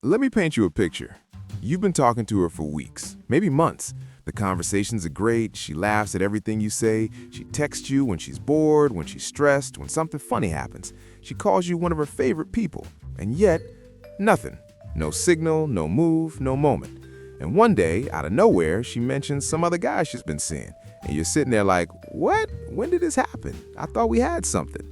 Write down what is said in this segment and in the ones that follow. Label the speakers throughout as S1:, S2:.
S1: Let me paint you a picture. You've been talking to her for weeks, maybe months. The conversations are great, she laughs at everything you say, she texts you when she's bored, when she's stressed, when something funny happens. She calls you one of her favorite people. And yet, nothing. No signal, no move, no moment. And one day, out of nowhere, she mentions some other guy she's been seeing. And you're sitting there like, what? When did this happen? I thought we had something.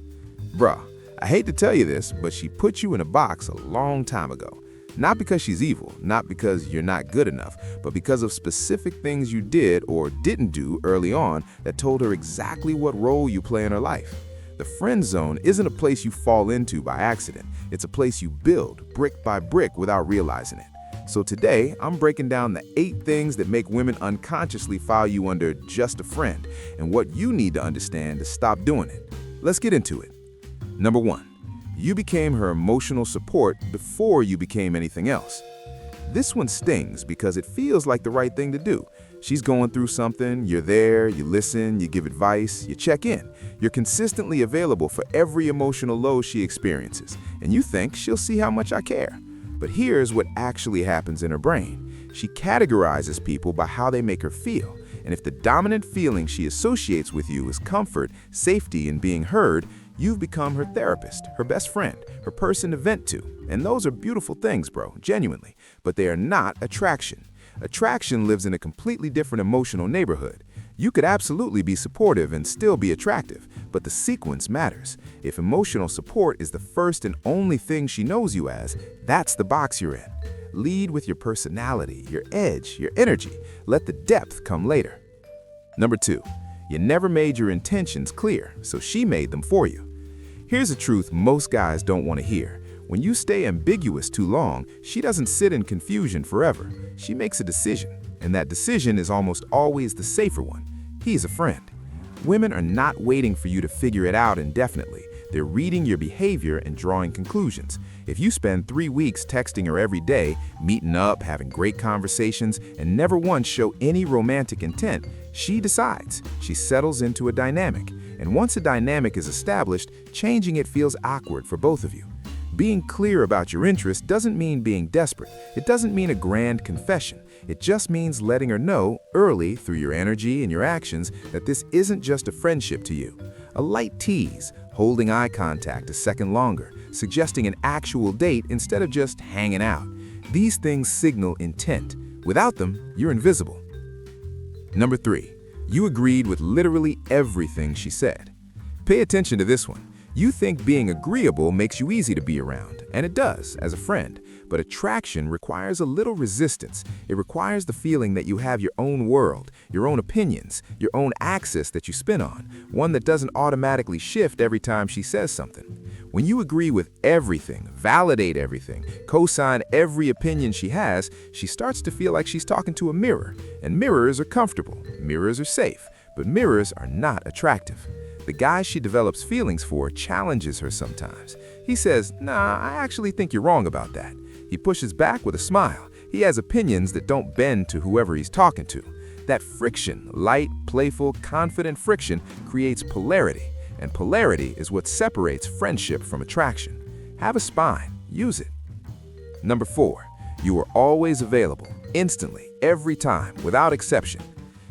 S1: Bruh, I hate to tell you this, but she put you in a box a long time ago. Not because she's evil, not because you're not good enough, but because of specific things you did or didn't do early on that told her exactly what role you play in her life. The friend zone isn't a place you fall into by accident. It's a place you build, brick by brick, without realizing it. So today, I'm breaking down the 8 things that make women unconsciously file you under just a friend, and what you need to understand to stop doing it. Let's get into it. Number 1. You became her emotional support before you became anything else. This one stings because it feels like the right thing to do. She's going through something, you're there, you listen, you give advice, you check in. You're consistently available for every emotional low she experiences, and you think she'll see how much I care. But here's what actually happens in her brain. She categorizes people by how they make her feel, and if the dominant feeling she associates with you is comfort, safety, and being heard, you've become her therapist, her best friend, her person to vent to. And those are beautiful things, bro, genuinely. But they are not attraction. Attraction lives in a completely different emotional neighborhood. You could absolutely be supportive and still be attractive, but the sequence matters. If emotional support is the first and only thing she knows you as, that's the box you're in. Lead with your personality, your edge, your energy. Let the depth come later. Number 2. You never made your intentions clear, so she made them for you. Here's a truth most guys don't want to hear. When you stay ambiguous too long, she doesn't sit in confusion forever. She makes a decision, and that decision is almost always the safer one. He's a friend. Women are not waiting for you to figure it out indefinitely. They're reading your behavior and drawing conclusions. If you spend 3 weeks texting her every day, meeting up, having great conversations, and never once show any romantic intent, she decides. She settles into a dynamic. And once a dynamic is established, changing it feels awkward for both of you. Being clear about your interest doesn't mean being desperate. It doesn't mean a grand confession. It just means letting her know early through your energy and your actions that this isn't just a friendship to you. A light tease, holding eye contact a second longer, suggesting an actual date instead of just hanging out. These things signal intent. Without them, you're invisible. Number 3. You agreed with literally everything she said. Pay attention to this one. You think being agreeable makes you easy to be around, and it does, as a friend. But attraction requires a little resistance. It requires the feeling that you have your own world, your own opinions, your own axis that you spin on, one that doesn't automatically shift every time she says something. When you agree with everything, validate everything, co-sign every opinion she has, she starts to feel like she's talking to a mirror. And mirrors are comfortable, mirrors are safe, but mirrors are not attractive. The guy she develops feelings for challenges her sometimes. He says, "Nah, I actually think you're wrong about that." He pushes back with a smile. He has opinions that don't bend to whoever he's talking to. That friction, light, playful, confident friction, creates polarity. And polarity is what separates friendship from attraction. Have a spine. Use it. Number 4. You are always available, instantly, every time, without exception.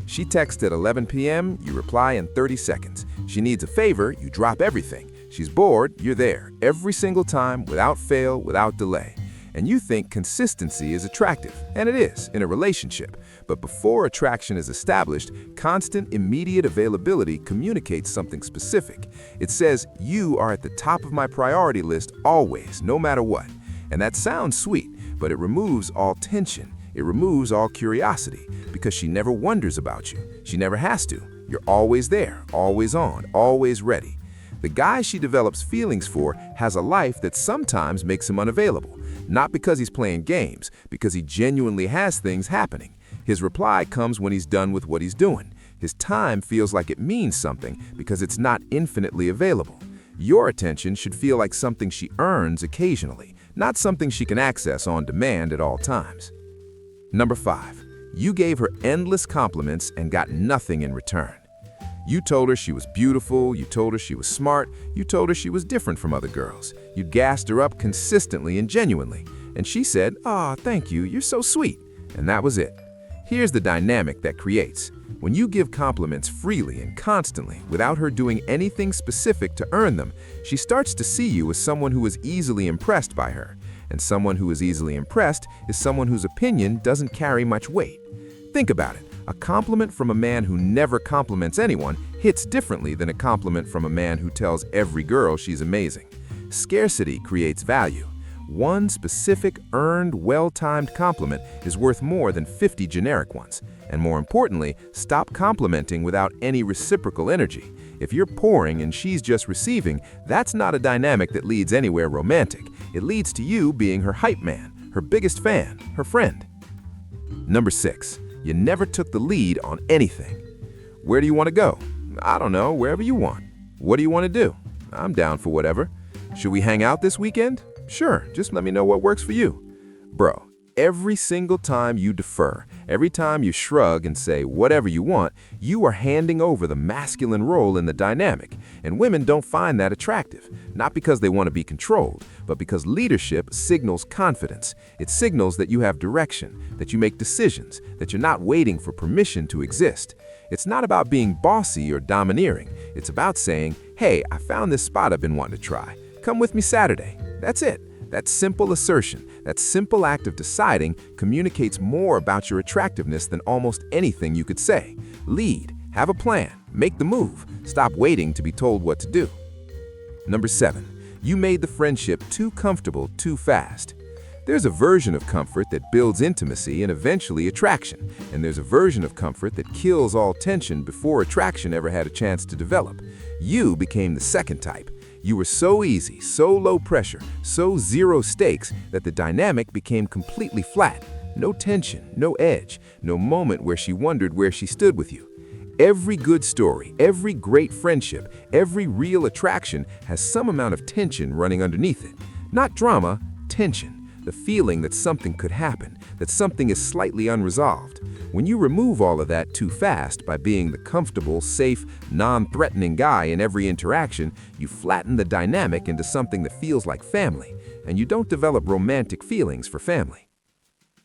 S1: She texts at 11 p.m., you reply in 30 seconds. She needs a favor, you drop everything. She's bored, you're there, every single time, without fail, without delay. And you think consistency is attractive, and it is, in a relationship. But before attraction is established, constant, immediate availability communicates something specific. It says, you are at the top of my priority list always, no matter what. And that sounds sweet, but it removes all tension. It removes all curiosity, because she never wonders about you. She never has to. You're always there, always on, always ready. The guy she develops feelings for has a life that sometimes makes him unavailable. Not because he's playing games, because he genuinely has things happening. His reply comes when he's done with what he's doing. His time feels like it means something because it's not infinitely available. Your attention should feel like something she earns occasionally, not something she can access on demand at all times. Number 5. You gave her endless compliments and got nothing in return. You told her she was beautiful, you told her she was smart, you told her she was different from other girls. You gassed her up consistently and genuinely, And she said, "Aw, thank you, you're so sweet." And that was it. Here's the dynamic that creates. When you give compliments freely and constantly, without her doing anything specific to earn them, she starts to see you as someone who is easily impressed by her. And someone who is easily impressed is someone whose opinion doesn't carry much weight. Think about it. A compliment from a man who never compliments anyone hits differently than a compliment from a man who tells every girl she's amazing. Scarcity creates value. One specific, earned, well-timed compliment is worth more than 50 generic ones. And more importantly, stop complimenting without any reciprocal energy. If you're pouring and she's just receiving, that's not a dynamic that leads anywhere romantic. It leads to you being her hype man, her biggest fan, her friend. Number 6, you never took the lead on anything. Where do you want to go? I don't know, wherever you want. What do you want to do? I'm down for whatever. Should we hang out this weekend? Sure, just let me know what works for you. Bro, every single time you defer, every time you shrug and say whatever you want, you are handing over the masculine role in the dynamic. And women don't find that attractive, not because they want to be controlled, but because leadership signals confidence. It signals that you have direction, that you make decisions, that you're not waiting for permission to exist. It's not about being bossy or domineering. It's about saying, "Hey, I found this spot I've been wanting to try. Come with me Saturday." That's it. That simple assertion, that simple act of deciding communicates more about your attractiveness than almost anything you could say. Lead, have a plan, make the move, stop waiting to be told what to do. Number 7, you made the friendship too comfortable too fast. There's a version of comfort that builds intimacy and eventually attraction, and there's a version of comfort that kills all tension before attraction ever had a chance to develop. You became the second type. You were so easy, so low pressure, so zero stakes that the dynamic became completely flat. No tension, no edge, no moment where she wondered where she stood with you. Every good story, every great friendship, every real attraction has some amount of tension running underneath it. Not drama, tension. The feeling that something could happen, that something is slightly unresolved. When you remove all of that too fast by being the comfortable, safe, non-threatening guy in every interaction, you flatten the dynamic into something that feels like family, and you don't develop romantic feelings for family.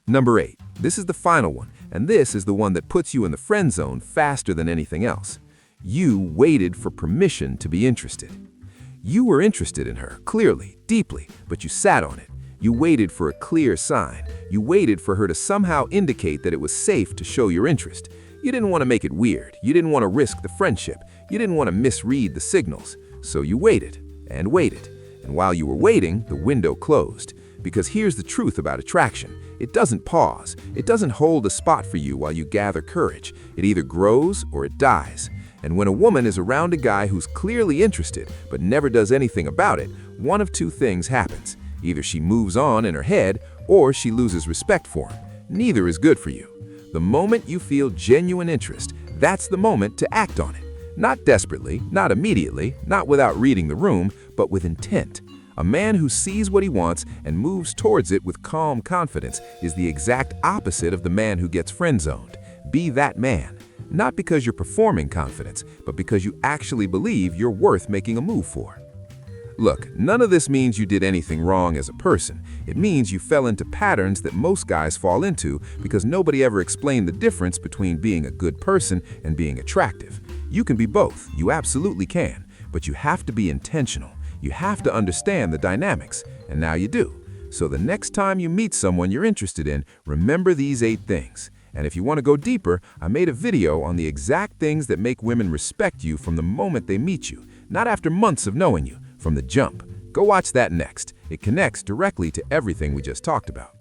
S1: Number 8. This is the final one, and this is the one that puts you in the friend zone faster than anything else. You waited for permission to be interested. You were interested in her, clearly, deeply, but you sat on it. You waited for a clear sign. You waited for her to somehow indicate that it was safe to show your interest. You didn't want to make it weird. You didn't want to risk the friendship. You didn't want to misread the signals. So you waited and waited. And while you were waiting, the window closed. Because here's the truth about attraction. It doesn't pause. It doesn't hold a spot for you while you gather courage. It either grows or it dies. And when a woman is around a guy who's clearly interested but never does anything about it, one of two things happens. Either she moves on in her head, or she loses respect for him. Neither is good for you. The moment you feel genuine interest, that's the moment to act on it. Not desperately, not immediately, not without reading the room, but with intent. A man who sees what he wants and moves towards it with calm confidence is the exact opposite of the man who gets friend-zoned. Be that man. Not because you're performing confidence, but because you actually believe you're worth making a move for. Look, none of this means you did anything wrong as a person. It means you fell into patterns that most guys fall into because nobody ever explained the difference between being a good person and being attractive. You can be both, you absolutely can, but you have to be intentional. You have to understand the dynamics, and now you do. So the next time you meet someone you're interested in, remember these 8 things. And if you want to go deeper, I made a video on the exact things that make women respect you from the moment they meet you, not after months of knowing you. From the jump. Go watch that next. It connects directly to everything we just talked about.